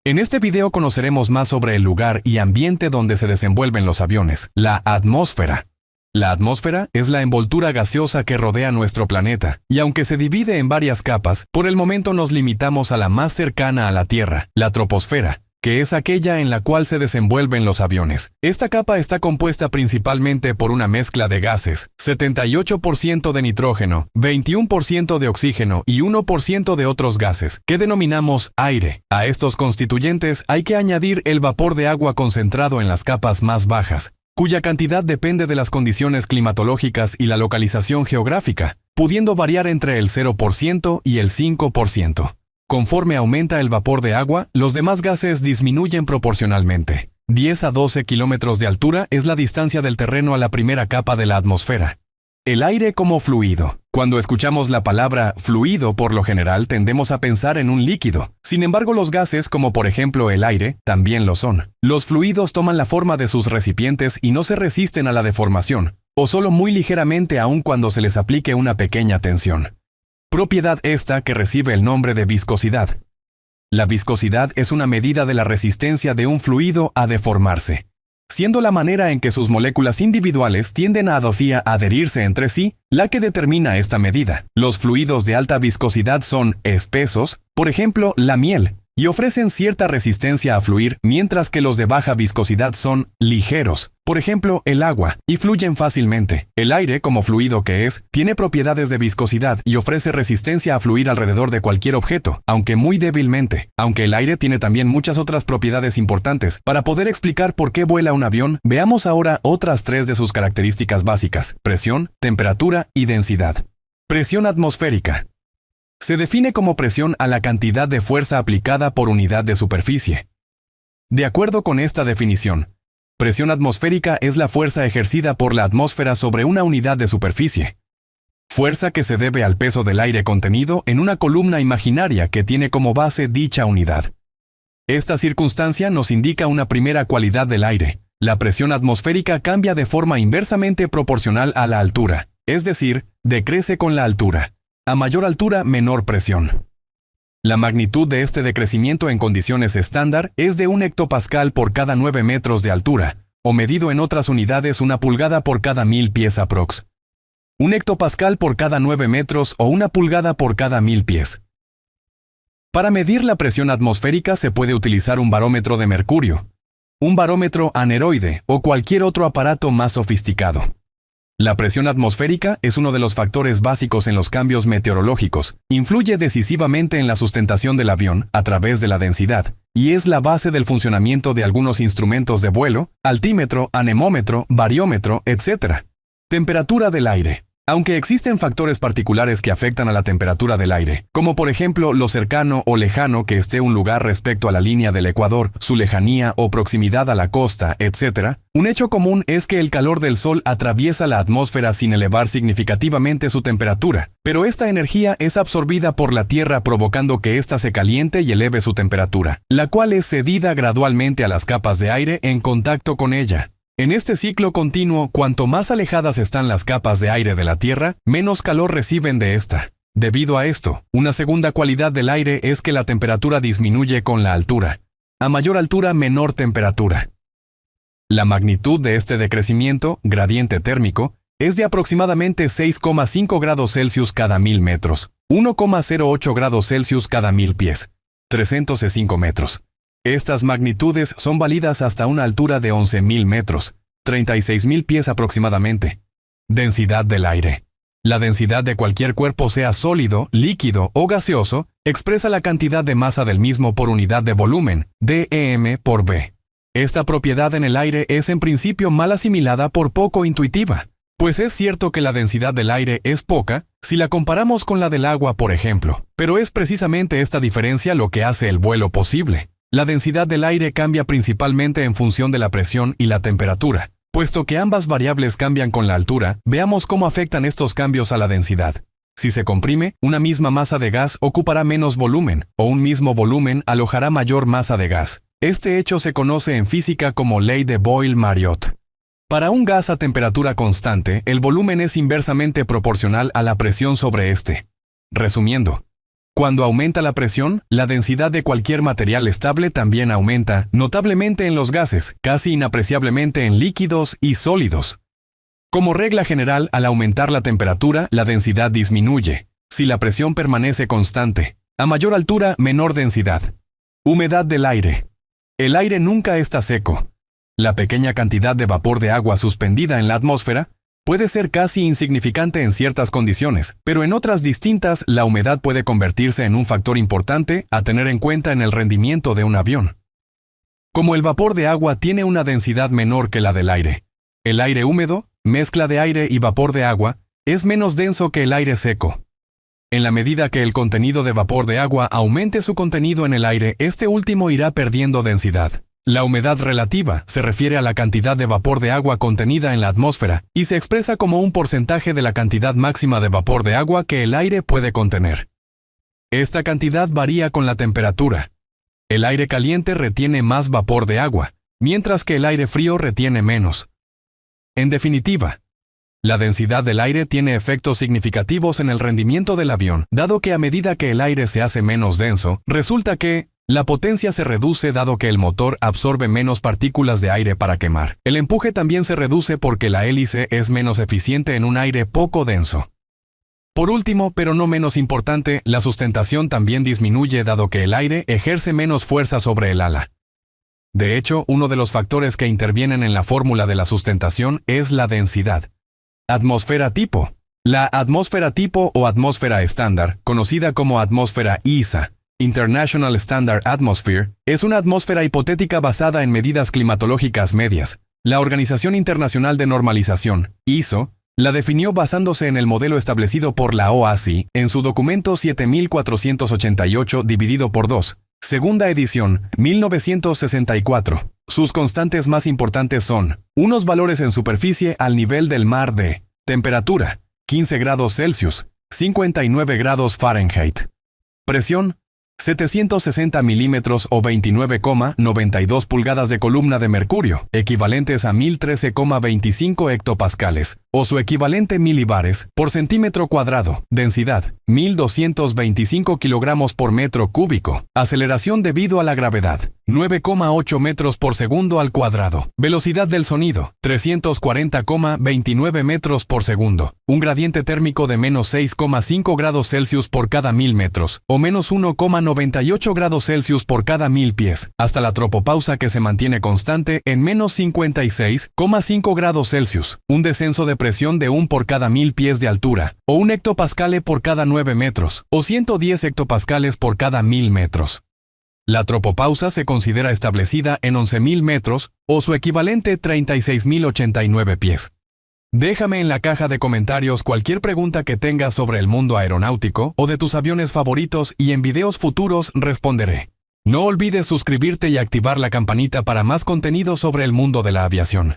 En este video conoceremos más sobre el lugar y ambiente donde se desenvuelven los aviones, la atmósfera. La atmósfera es la envoltura gaseosa que rodea nuestro planeta, y aunque se divide en varias capas, por el momento nos limitamos a la más cercana a la Tierra, la troposfera, que es aquella en la cual se desenvuelven los aviones. Esta capa está compuesta principalmente por una mezcla de gases, 78% de nitrógeno, 21% de oxígeno y 1% de otros gases, que denominamos aire. A estos constituyentes hay que añadir el vapor de agua concentrado en las capas más bajas, cuya cantidad depende de las condiciones climatológicas y la localización geográfica, pudiendo variar entre el 0% y el 5%. Conforme aumenta el vapor de agua, los demás gases disminuyen proporcionalmente. 10 a 12 kilómetros de altura es la distancia del terreno a la primera capa de la atmósfera. El aire como fluido. Cuando escuchamos la palabra fluido, por lo general tendemos a pensar en un líquido. Sin embargo, los gases, como por ejemplo el aire, también lo son. Los fluidos toman la forma de sus recipientes y no se resisten a la deformación, o solo muy ligeramente aun cuando se les aplique una pequeña tensión. Propiedad esta que recibe el nombre de viscosidad. La viscosidad es una medida de la resistencia de un fluido a deformarse, siendo la manera en que sus moléculas individuales tienden a adherirse entre sí la que determina esta medida. Los fluidos de alta viscosidad son espesos, por ejemplo, la miel, y ofrecen cierta resistencia a fluir, mientras que los de baja viscosidad son ligeros, por ejemplo, el agua, y fluyen fácilmente. El aire, como fluido que es, tiene propiedades de viscosidad y ofrece resistencia a fluir alrededor de cualquier objeto, aunque muy débilmente. Aunque el aire tiene también muchas otras propiedades importantes. Para poder explicar por qué vuela un avión, veamos ahora otras tres de sus características básicas: presión, temperatura y densidad. Presión atmosférica. Se define como presión a la cantidad de fuerza aplicada por unidad de superficie. De acuerdo con esta definición, presión atmosférica es la fuerza ejercida por la atmósfera sobre una unidad de superficie. Fuerza que se debe al peso del aire contenido en una columna imaginaria que tiene como base dicha unidad. Esta circunstancia nos indica una primera cualidad del aire. La presión atmosférica cambia de forma inversamente proporcional a la altura, es decir, decrece con la altura. A mayor altura, menor presión. La magnitud de este decrecimiento en condiciones estándar es de 1 hectopascal por cada 9 metros de altura, o medido en otras unidades 1 pulgada por cada 1000 pies aprox. 1 hectopascal por cada 9 metros o 1 pulgada por cada 1000 pies. Para medir la presión atmosférica se puede utilizar un barómetro de mercurio, un barómetro aneroide o cualquier otro aparato más sofisticado. La presión atmosférica es uno de los factores básicos en los cambios meteorológicos, influye decisivamente en la sustentación del avión a través de la densidad, y es la base del funcionamiento de algunos instrumentos de vuelo, altímetro, anemómetro, bariómetro, etc. Temperatura del aire. Aunque existen factores particulares que afectan a la temperatura del aire, como por ejemplo lo cercano o lejano que esté un lugar respecto a la línea del ecuador, su lejanía o proximidad a la costa, etc., un hecho común es que el calor del sol atraviesa la atmósfera sin elevar significativamente su temperatura, pero esta energía es absorbida por la Tierra provocando que ésta se caliente y eleve su temperatura, la cual es cedida gradualmente a las capas de aire en contacto con ella. En este ciclo continuo, cuanto más alejadas están las capas de aire de la Tierra, menos calor reciben de esta. Debido a esto, una segunda cualidad del aire es que la temperatura disminuye con la altura. A mayor altura, menor temperatura. La magnitud de este decrecimiento, gradiente térmico, es de aproximadamente 6,5 grados Celsius cada 1000 metros, 1,08 grados Celsius cada 1000 pies, 305 metros. Estas magnitudes son válidas hasta una altura de 11.000 metros, 36.000 pies aproximadamente. Densidad del aire. La densidad de cualquier cuerpo, sea sólido, líquido o gaseoso, expresa la cantidad de masa del mismo por unidad de volumen, dm por v. Esta propiedad en el aire es en principio mal asimilada por poco intuitiva, pues es cierto que la densidad del aire es poca si la comparamos con la del agua, por ejemplo, pero es precisamente esta diferencia lo que hace el vuelo posible. La densidad del aire cambia principalmente en función de la presión y la temperatura. Puesto que ambas variables cambian con la altura, veamos cómo afectan estos cambios a la densidad. Si se comprime, una misma masa de gas ocupará menos volumen, o un mismo volumen alojará mayor masa de gas. Este hecho se conoce en física como ley de Boyle-Mariotte. Para un gas a temperatura constante, el volumen es inversamente proporcional a la presión sobre este. Resumiendo, Cuando aumenta la presión, la densidad de cualquier material estable también aumenta, notablemente en los gases, casi inapreciablemente en líquidos y sólidos. Como regla general, al aumentar la temperatura, la densidad disminuye. Si la presión permanece constante, a mayor altura, menor densidad. Humedad del aire. El aire nunca está seco. La pequeña cantidad de vapor de agua suspendida en la atmósfera puede ser casi insignificante en ciertas condiciones, pero en otras distintas, la humedad puede convertirse en un factor importante a tener en cuenta en el rendimiento de un avión. Como el vapor de agua tiene una densidad menor que la del aire, el aire húmedo, mezcla de aire y vapor de agua, es menos denso que el aire seco. En la medida que el contenido de vapor de agua aumente su contenido en el aire, este último irá perdiendo densidad. La humedad relativa se refiere a la cantidad de vapor de agua contenida en la atmósfera y se expresa como un porcentaje de la cantidad máxima de vapor de agua que el aire puede contener. Esta cantidad varía con la temperatura. El aire caliente retiene más vapor de agua, mientras que el aire frío retiene menos. En definitiva, la densidad del aire tiene efectos significativos en el rendimiento del avión, dado que a medida que el aire se hace menos denso, resulta que la potencia se reduce dado que el motor absorbe menos partículas de aire para quemar. El empuje también se reduce porque la hélice es menos eficiente en un aire poco denso. Por último, pero no menos importante, la sustentación también disminuye dado que el aire ejerce menos fuerza sobre el ala. De hecho, uno de los factores que intervienen en la fórmula de la sustentación es la densidad. Atmósfera tipo. La atmósfera tipo o atmósfera estándar, conocida como atmósfera ISA, International Standard Atmosphere, es una atmósfera hipotética basada en medidas climatológicas medias. La Organización Internacional de Normalización, ISO, la definió basándose en el modelo establecido por la OASI en su documento 7488 dividido por 2, segunda edición, 1964. Sus constantes más importantes son unos valores en superficie al nivel del mar de temperatura, 15 grados Celsius, 59 grados Fahrenheit. Presión, 760 milímetros o 29,92 pulgadas de columna de mercurio, equivalentes a 1013,25 hectopascales, o su equivalente milibares por centímetro cuadrado. Densidad, 1225 kilogramos por metro cúbico. Aceleración debido a la gravedad, 9,8 metros por segundo al cuadrado. Velocidad del sonido, 340,29 metros por segundo. Un gradiente térmico de menos 6,5 grados Celsius por cada 1000 metros, o menos 1,98 grados Celsius por cada 1000 pies, hasta la tropopausa que se mantiene constante en menos 56,5 grados Celsius. Un descenso de presión de 1 por cada 1000 pies de altura, o 1 hectopascale por cada 9 metros, o 110 hectopascales por cada 1000 metros. La tropopausa se considera establecida en 11.000 metros, o su equivalente 36.089 pies. Déjame en la caja de comentarios cualquier pregunta que tengas sobre el mundo aeronáutico o de tus aviones favoritos y en videos futuros responderé. No olvides suscribirte y activar la campanita para más contenido sobre el mundo de la aviación.